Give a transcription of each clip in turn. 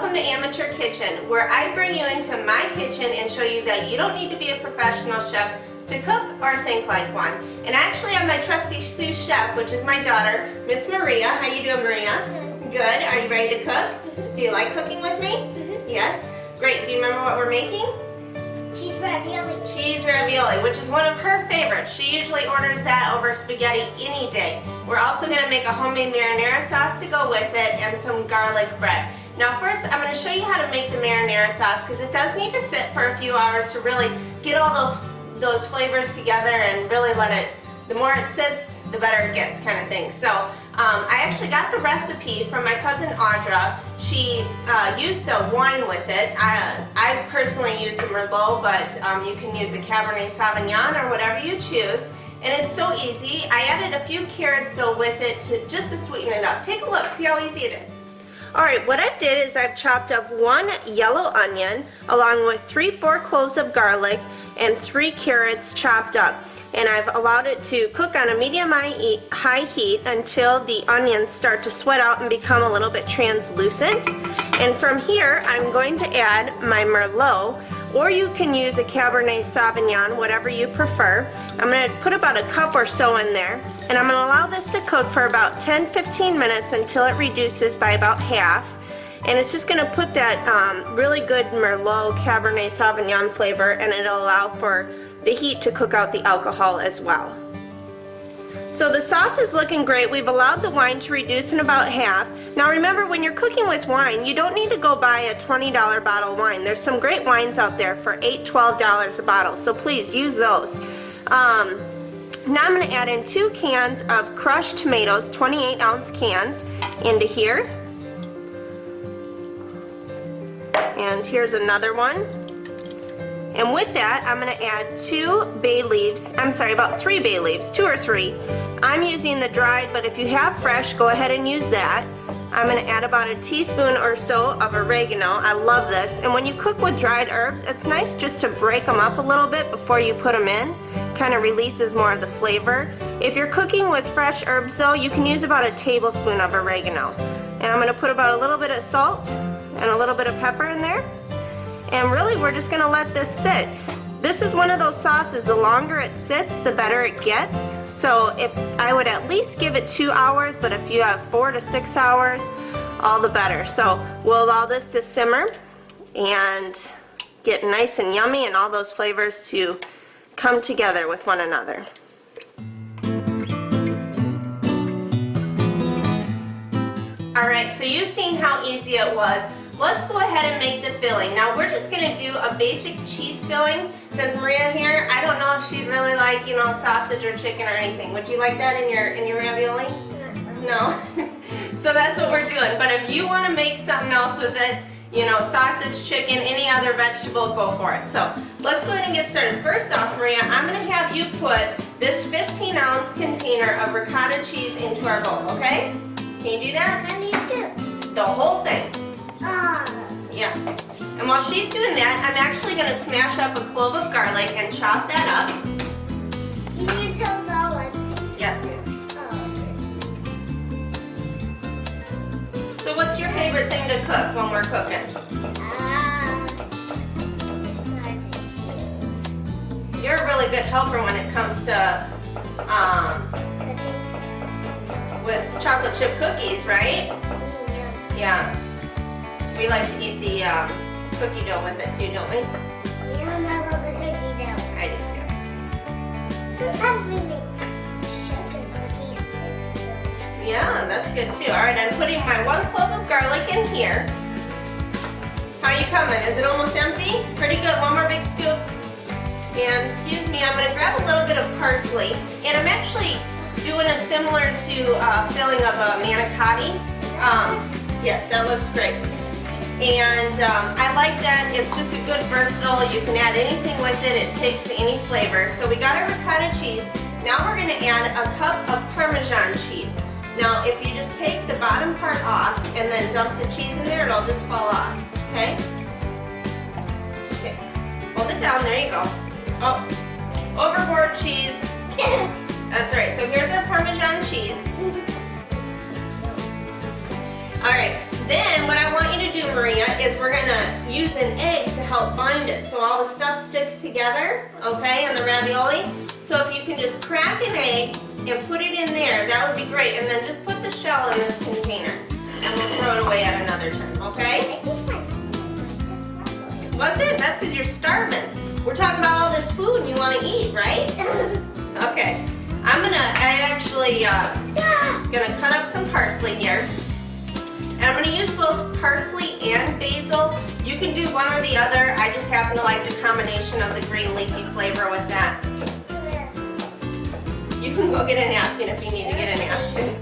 welcome to Amateur Kitchen, where I bring you into my kitchen and show you that you don't need to be a professional chef to cook or think like one. And I actually have my trusty sous chef, which is my daughter, Miss Maria. How you doing, Maria? Good. Are you ready to cook? Do you like cooking with me? Yes? Great. Do you remember what we're making? Cheese ravioli. Cheese ravioli, which is one of her favorites. She usually orders that over spaghetti any day. We're also going to make a homemade marinara sauce to go with it and some garlic bread. Now first I'm going to show you how to make the marinara sauce because it does need to sit for a few hours to really get all those flavors together and really let it, the more it sits, the better it gets kind of thing. So I actually got the recipe from my cousin Audra. She used a wine with it. I personally used a Merlot, but you can use a Cabernet Sauvignon or whatever you choose. And it's so easy. I added a few carrots though with it just to sweeten it up. Take a look, see how easy it is. Alright, what I did is I've chopped up 1 yellow onion along with 3-4 cloves of garlic and 3 carrots chopped up. And I've allowed it to cook on a medium-high heat until the onions start to sweat out and become a little bit translucent. And from here, I'm going to add my Merlot, or you can use a Cabernet Sauvignon, whatever you prefer. I'm going to put about a cup or so in there, and I'm going to allow this to cook for about 10-15 minutes until it reduces by about half. And it's just going to put that really good Merlot Cabernet Sauvignon flavor, and it'll allow for the heat to cook out the alcohol as well. So the sauce is looking great. We've allowed the wine to reduce in about half. Now remember, when you're cooking with wine, you don't need to go buy a $20 bottle of wine. There's some great wines out there for $8-12 a bottle, so please use those. Now I'm going to add in 2 cans of crushed tomatoes, 28-ounce cans, into here. And here's another one. And with that, I'm going to add 2 bay leaves, I'm sorry, about 3 bay leaves, 2 or 3. I'm using the dried, but if you have fresh, go ahead and use that. I'm going to add about a teaspoon or so of oregano. I love this. And when you cook with dried herbs, it's nice just to break them up a little bit before you put them in. Kind of releases more of the flavor. If you're cooking with fresh herbs though, you can use about a tablespoon of oregano. And I'm going to put about a little bit of salt and a little bit of pepper in there. And really, we're just going to let this sit. This is one of those sauces, the longer it sits, the better it gets. So if I would at least give it 2 hours, but if you have 4 to 6 hours, all the better. So we'll allow this to simmer and get nice and yummy and all those flavors to come together with one another. Alright, so you've seen how easy it was. Let's go ahead and make the filling. Now we're just going to do a basic cheese filling because Maria here, I don't know if she'd really like, you know, sausage or chicken or anything. Would you like that in your ravioli? No? So that's what we're doing. But if you want to make something else with it, you know, sausage, chicken, any other vegetable, go for it. So let's go ahead and get started. First off, Maria, I'm going to have you put this 15-ounce container of ricotta cheese into our bowl, okay? Can you do that? How many scoops? The whole thing. Yeah. And while she's doing that, I'm actually going to smash up a clove of garlic and chop that up. Can you tell us all one? Yes, ma'am. Oh, So what's your favorite thing to cook when we're cooking? You're a really good helper when it comes to with chocolate chip cookies, right? Yeah. We like to eat the cookie dough with it too, don't we? Yeah, I love the cookie dough. I do too. Sometimes we make sugar cookies too. Yeah, that's good too. Alright, I'm putting my 1 clove of garlic in here. How you coming? Is it almost empty? Pretty good. 1 more big scoop. And excuse me, I'm going to grab a little bit of parsley. And I'm actually doing a similar to filling of a manicotti. Yes, that looks great. And I like that. It's just a good versatile. You can add anything with it. It takes any flavor. So we got our ricotta cheese. Now we're going to add a cup of Parmesan cheese. Now if you just take the bottom part off and then dump the cheese in there, it'll just fall off. Okay? Okay. Hold it down. There you go. Oh, overboard cheese. That's right. So here's our Parmesan cheese. Alright, then what I want you to do, Maria, is use an egg to help bind it so all the stuff sticks together, okay, in the ravioli. So if you can just crack an egg and put it in there, that would be great. And then just put the shell in this container and we'll throw it away at another time, okay? I think my stomach was just rumbling. Was it? That's because you're starving. We're talking about all this food and you want to eat, right? Okay. I actually gonna cut up some parsley here. And I'm gonna use both parsley and basil. You can do one or the other. I just happen to like the combination of the green leafy flavor with that. You can go get a napkin if you need to get a napkin.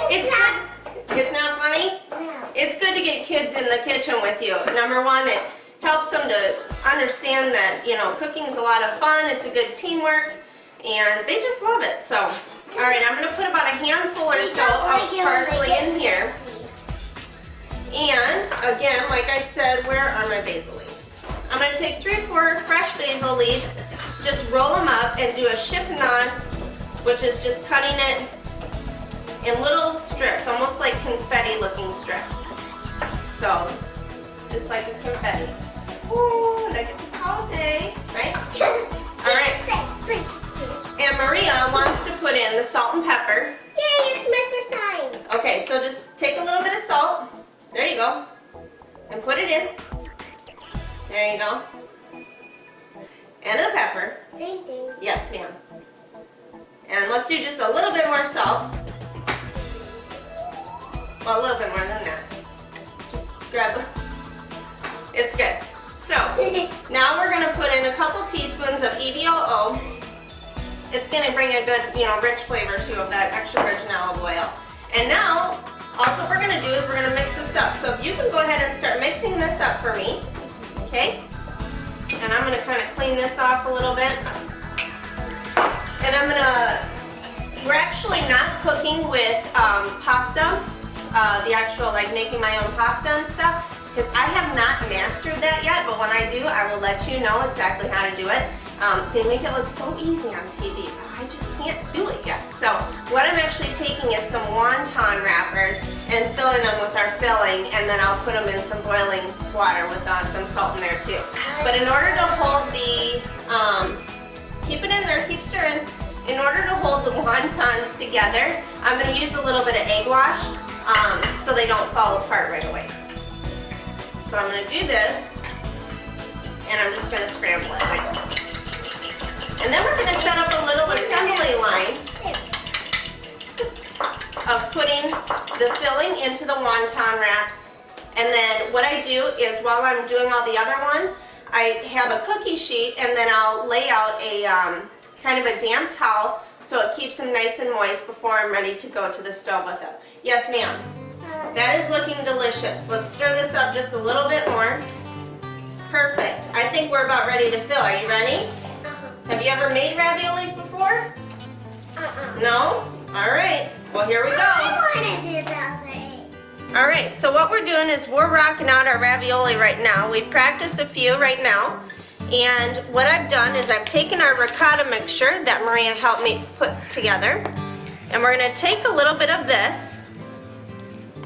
It's good. It's not funny? It's good to get kids in the kitchen with you. Number one, it helps them to understand that, you know, cooking's a lot of fun. It's a good teamwork. And they just love it. So, all right, I'm going to put about a handful or so of parsley in here. And again, like I said, where are my basil leaves? I'm going to take 3 or 4 fresh basil leaves, just roll them up and do a chiffonade, which is just cutting it in little strips, almost like confetti looking strips. So, just like a confetti. Ooh, like it's a holiday, right? All right. And Maria wants to put in the salt and pepper. Yay, it's my first time. Okay, so just take a little bit of salt. There you go. And put it in. There you go. And the pepper. Same thing. Yes, ma'am. And let's do just a little bit more salt. Well, a little bit more than that. Just grab it. It's good. So, now we're going to put in a couple teaspoons of EVOO. It's going to bring a good, you know, rich flavor too of that extra virgin olive oil. And now, also what we're going to do is we're going to mix this up. So if you can go ahead and start mixing this up for me, okay? And I'm going to kind of clean this off a little bit. And I'm going to, we're actually not cooking with pasta, the actual like making my own pasta and stuff, because I have not mastered that yet, but when I do, I will let you know exactly how to do it. They make it look so easy on TV, but I just can't do it yet. So what I'm actually taking is some wonton wrappers and filling them with our filling, and then I'll put them in some boiling water with some salt in there too. But in order to hold the, keep it in there, keep stirring. In order to hold the wontons together, I'm going to use a little bit of egg wash so they don't fall apart right away. So I'm going to do this, and I'm just going to scramble it like this. And then we're going to set up a little assembly line of putting the filling into the wonton wraps. And then what I do is while I'm doing all the other ones, I have a cookie sheet and then I'll lay out a kind of a damp towel so it keeps them nice and moist before I'm ready to go to the stove with them. Yes, ma'am. That is looking delicious. Let's stir this up just a little bit more. Perfect. I think we're about ready to fill. Are you ready? Have you ever made raviolis before? No? All right. Well, here we go. I want to do the other egg. All right. So what we're doing is we're rocking out our ravioli right now. We practiced a few right now. And what I've done is I've taken our ricotta mixture that Maria helped me put together. And we're going to take a little bit of this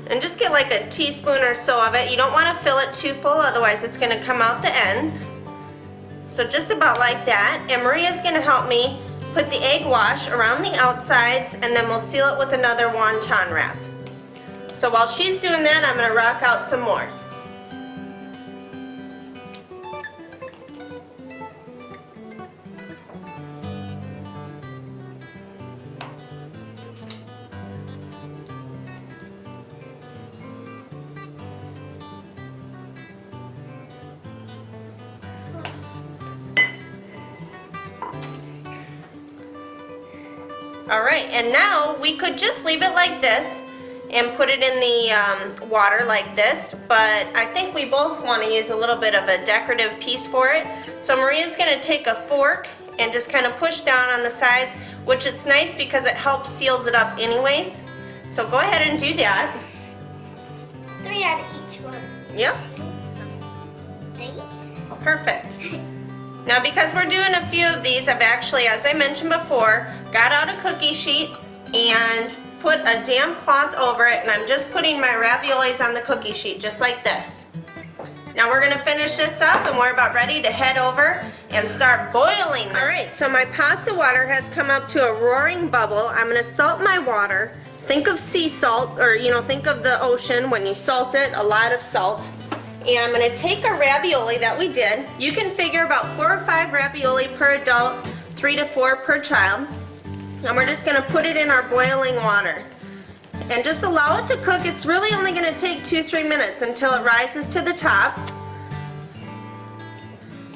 and just get like a teaspoon or so of it. You don't want to fill it too full, otherwise it's going to come out the ends. So just about like that. And Maria's going to help me put the egg wash around the outsides, and then we'll seal it with another wonton wrap. So while she's doing that, I'm going to rock out some more. Alright, and now we could just leave it like this and put it in the water like this, but I think we both want to use a little bit of a decorative piece for it. So Maria's going to take a fork and just kind of push down on the sides, which is nice because it helps seals it up anyways. So go ahead and do that. 3 out of each one. Yep. 3. Perfect. Now because we're doing a few of these, I've actually, as I mentioned before, got out a cookie sheet and put a damp cloth over it, and I'm just putting my raviolis on the cookie sheet, just like this. Now we're gonna finish this up, and we're about ready to head over and start boiling them. All right, so my pasta water has come up to a roaring bubble. I'm gonna salt my water. Think of sea salt, or think of the ocean when you salt it, a lot of salt. And I'm gonna take a ravioli that we did. You can figure about 4 or 5 ravioli per adult, 3 to 4 per child. And we're just gonna put it in our boiling water. And just allow it to cook. It's really only gonna take 2-3 minutes until it rises to the top.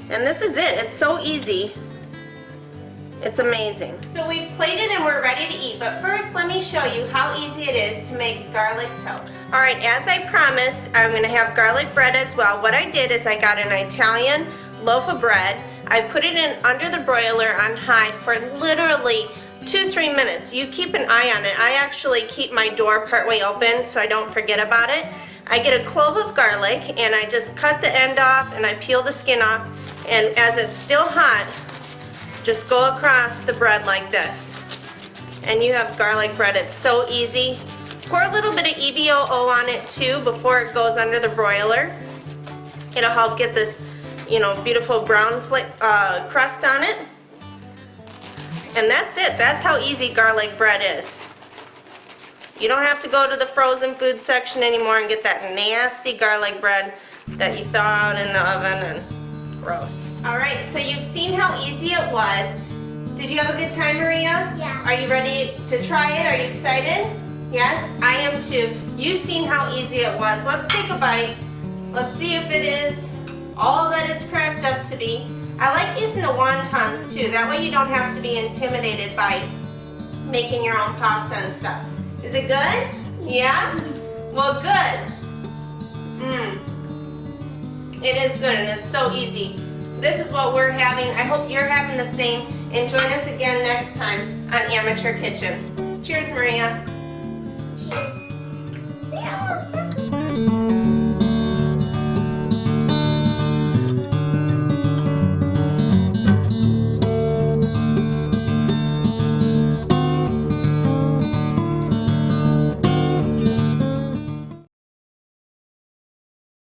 And this is it, it's so easy. It's amazing. So we plated and we're ready to eat, but first let me show you how easy it is to make garlic toast. All right, as I promised, I'm gonna have garlic bread as well. What I did is I got an Italian loaf of bread. I put it in under the broiler on high for literally 2-3 minutes. You keep an eye on it. I actually keep my door partway open so I don't forget about it. I get a clove of garlic and I just cut the end off and I peel the skin off, and as it's still hot, just go across the bread like this. And you have garlic bread. It's so easy. Pour a little bit of EVOO on it too before it goes under the broiler. It'll help get this, beautiful brown crust on it. And that's it. That's how easy garlic bread is. You don't have to go to the frozen food section anymore and get that nasty garlic bread that you thaw out in the oven and gross. All right, so you've seen how easy it was. Did you have a good time, Maria? Yeah. Are you ready to try it? Are you excited? Yes, I am too. You've seen how easy it was. Let's take a bite. Let's see if it is all that it's cracked up to be. I like using the wontons too. That way you don't have to be intimidated by making your own pasta and stuff. Is it good? Yeah? Well, good. It is good and it's so easy. This is what we're having. I hope you're having the same. And join us again next time on Amateur Kitchen. Cheers, Maria. Cheers.